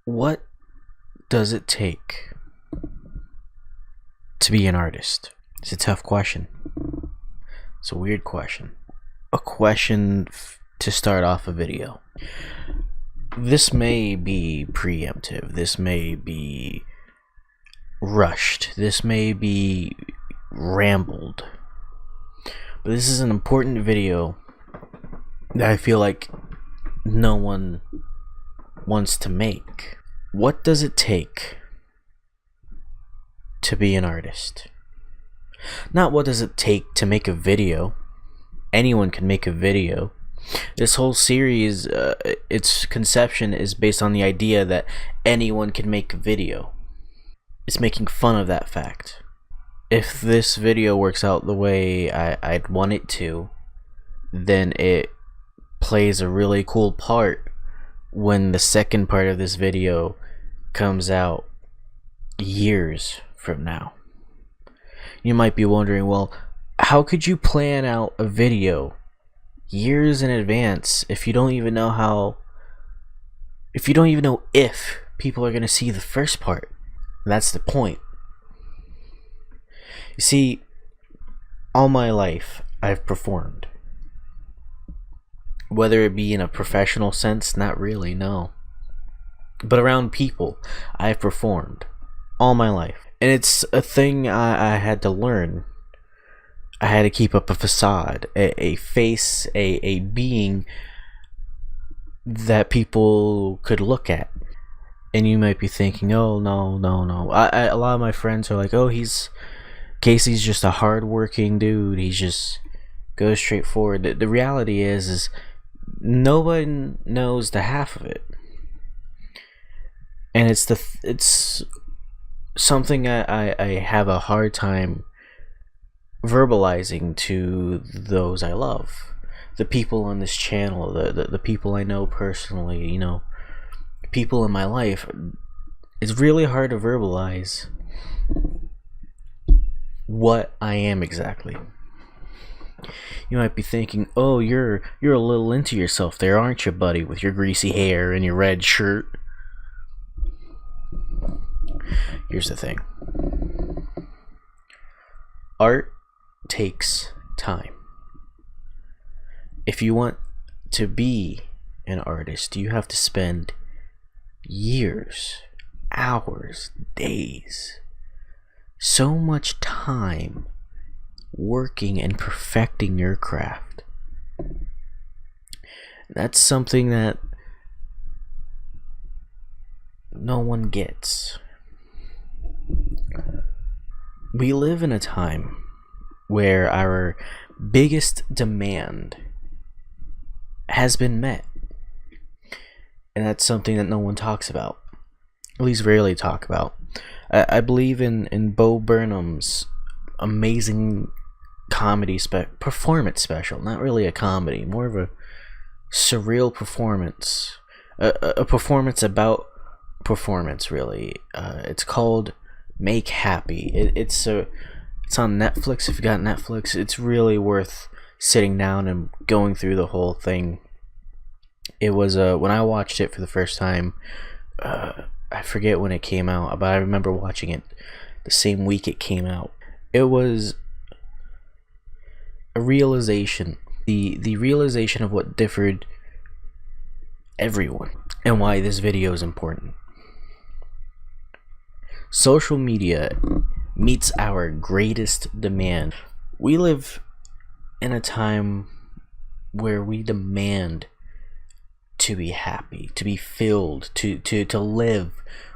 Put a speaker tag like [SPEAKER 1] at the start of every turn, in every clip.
[SPEAKER 1] What does it take to be an artist? It's a tough question. It's a weird question. A question to start off a video. This may be preemptive. This may be rushed. This may be rambled. But this is an important video that I feel like no one wants to make. What does it take to be an artist? Not what does it take to make a video. Anyone can make a video. This whole series, its conception is based on the idea that anyone can make a video. It's making fun of that fact. If this video works out the way I'd want it to, then it plays a really cool part when the second part of this video comes out years from now. You might be wondering, well, how could you plan out a video years in advance if you don't even know if people are going to see the first part? That's the point. You see, all my life I've performed. Whether it be in a professional sense, not really, no. But around people, I've performed all my life. And it's a thing I had to learn. I had to keep up a facade, a face, a being that people could look at. And you might be thinking, oh, no. A lot of my friends are like, oh, Casey's just a hardworking dude. He just goes straight forward. The reality is no one knows the half of it. And it's something I have a hard time verbalizing to those I love, the people on this channel, the people I know personally, you know, people in my life. It's really hard to verbalize what I am exactly. You might be thinking, oh, you're a little into yourself there, aren't you, buddy, with your greasy hair and your red shirt. Here's the thing. Art takes time. If you want to be an artist, you have to spend years, hours, days, so much time working and perfecting your craft. That's something that no one gets. We live in a time where our biggest demand has been met. And that's something that no one talks about. At least rarely talk about. I believe in Bo Burnham's amazing comedy performance special. Not really a comedy, more of a surreal performance. A performance about performance, really. It's called Make Happy. It's on Netflix. If you got Netflix, it's really worth sitting down and going through the whole thing. It was when I watched it for the first time, I forget when it came out, but I remember watching it the same week it came out. It was a realization, the realization of what differed everyone and why this video is important. Social media meets our greatest demand. We live in a time where we demand to be happy, to be filled, to live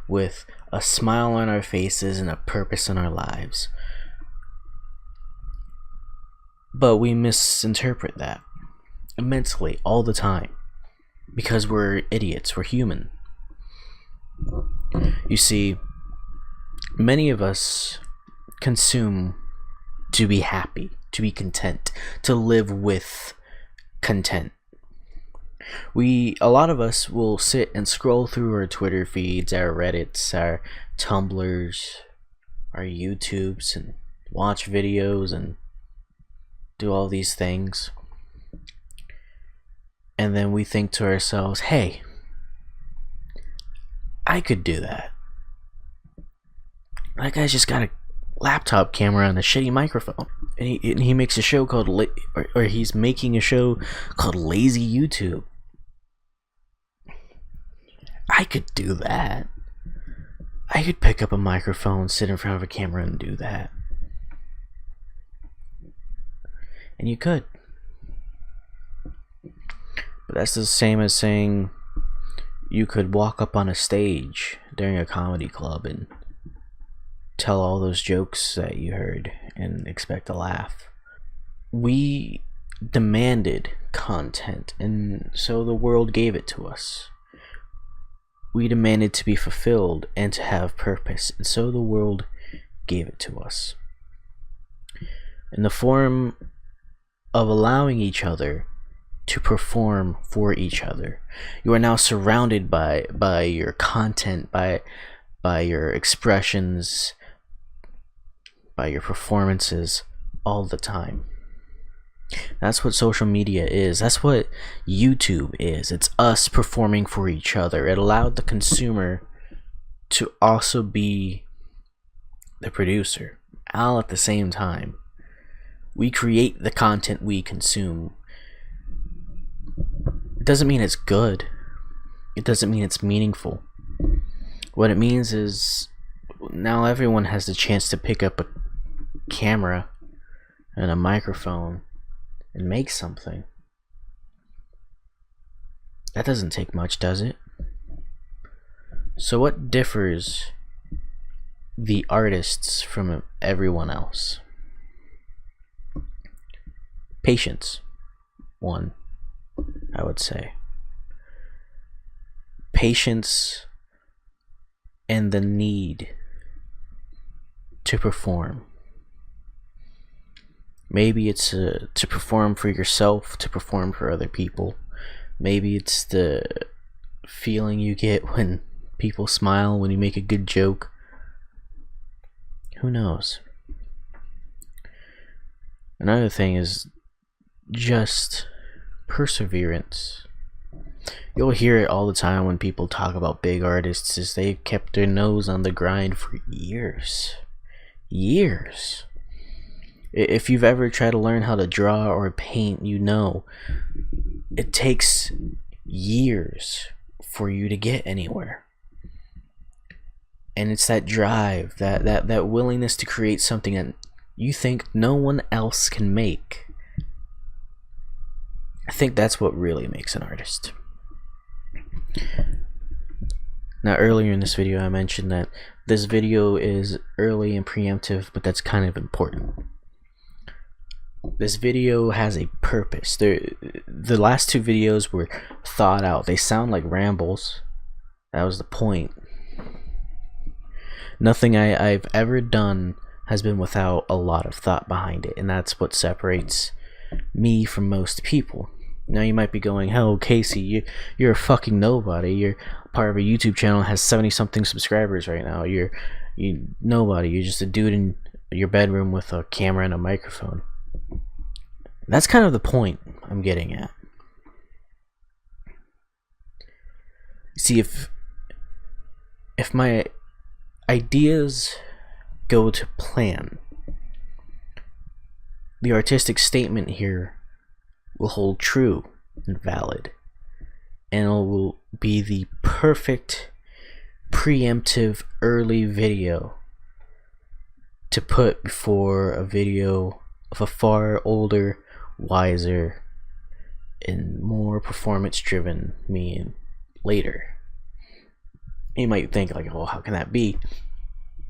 [SPEAKER 1] with a smile on our faces and a purpose in our lives. But we misinterpret that immensely all the time because we're idiots, we're human. You see, many of us consume to be happy, to be content, to live with content. A lot of us will sit and scroll through our Twitter feeds, our Reddits, our Tumblrs, our YouTubes, and watch videos and do all these things. And then we think to ourselves, hey, I could do that. That guy's just got a laptop camera and a shitty microphone, and he makes a show called or he's making a show called Lazy YouTube. I could do that. I could pick up a microphone, sit in front of a camera, and do that. And you could. But that's the same as saying you could walk up on a stage during a comedy club and tell all those jokes that you heard and expect a laugh. We demanded content, and so the world gave it to us. We demanded to be fulfilled and to have purpose, and so the world gave it to us. In the form of allowing each other to perform for each other. You are now surrounded by your content, by your expressions, by your performances all the time. That's what social media is. That's what YouTube is. It's us performing for each other. It allowed the consumer to also be the producer all at the same time. We create the content we consume. It doesn't mean it's good. It doesn't mean it's meaningful. What it means is now everyone has the chance to pick up a camera and a microphone and make something. That doesn't take much, does it? So what differs the artists from everyone else? Patience, one, I would say. Patience and the need to perform. Maybe it's to perform for yourself, to perform for other people. Maybe it's the feeling you get when people smile, when you make a good joke. Who knows? Another thing is just perseverance. You'll hear it all the time when people talk about big artists, is they've kept their nose on the grind for years. Years. If you've ever tried to learn how to draw or paint, you know it takes years for you to get anywhere. And it's that drive, that willingness to create something that you think no one else can make. I think that's what really makes an artist. Now, earlier in this video I mentioned that this video is early and preemptive, but that's kind of important. This video has a purpose. The last two videos were thought out. They sound like rambles. That was the point. Nothing I've ever done has been without a lot of thought behind it, and that's what separates me from most people. Now you might be going, hell, Casey, you're a fucking nobody. You're part of a YouTube channel that has 70-something subscribers right now. You're nobody. You're just a dude in your bedroom with a camera and a microphone. That's kind of the point I'm getting at. See, if my ideas go to plan, the artistic statement here will hold true and valid, and it will be the perfect preemptive early video to put before a video of a far older, wiser, and more performance driven me later. You might think like, well, how can that be?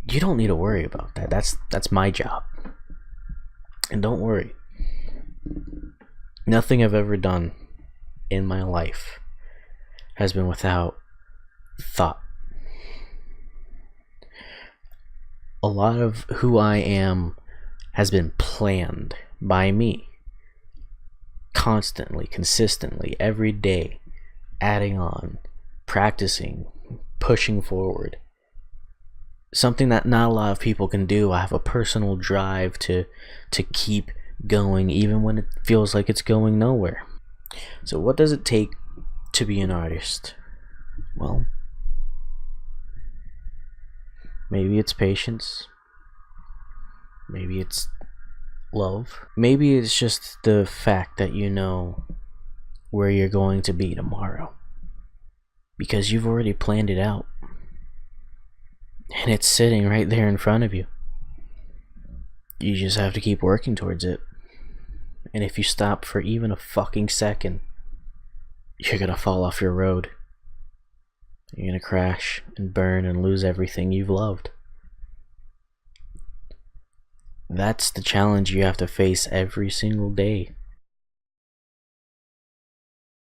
[SPEAKER 1] You don't need to worry about that. That's my job. And don't worry. Nothing I've ever done in my life has been without thought. A lot of who I am has been planned by me. Constantly, consistently, every day, adding on, practicing, pushing forward. Something that not a lot of people can do. I have a personal drive to keep going even when it feels like it's going nowhere. So what does it take to be an artist? Well, Maybe it's patience. Maybe it's love. Maybe it's just the fact that you know where you're going to be tomorrow. Because you've already planned it out. And it's sitting right there in front of you. You just have to keep working towards it. And if you stop for even a fucking second, you're gonna fall off your road. You're gonna crash and burn and lose everything you've loved. That's the challenge you have to face every single day.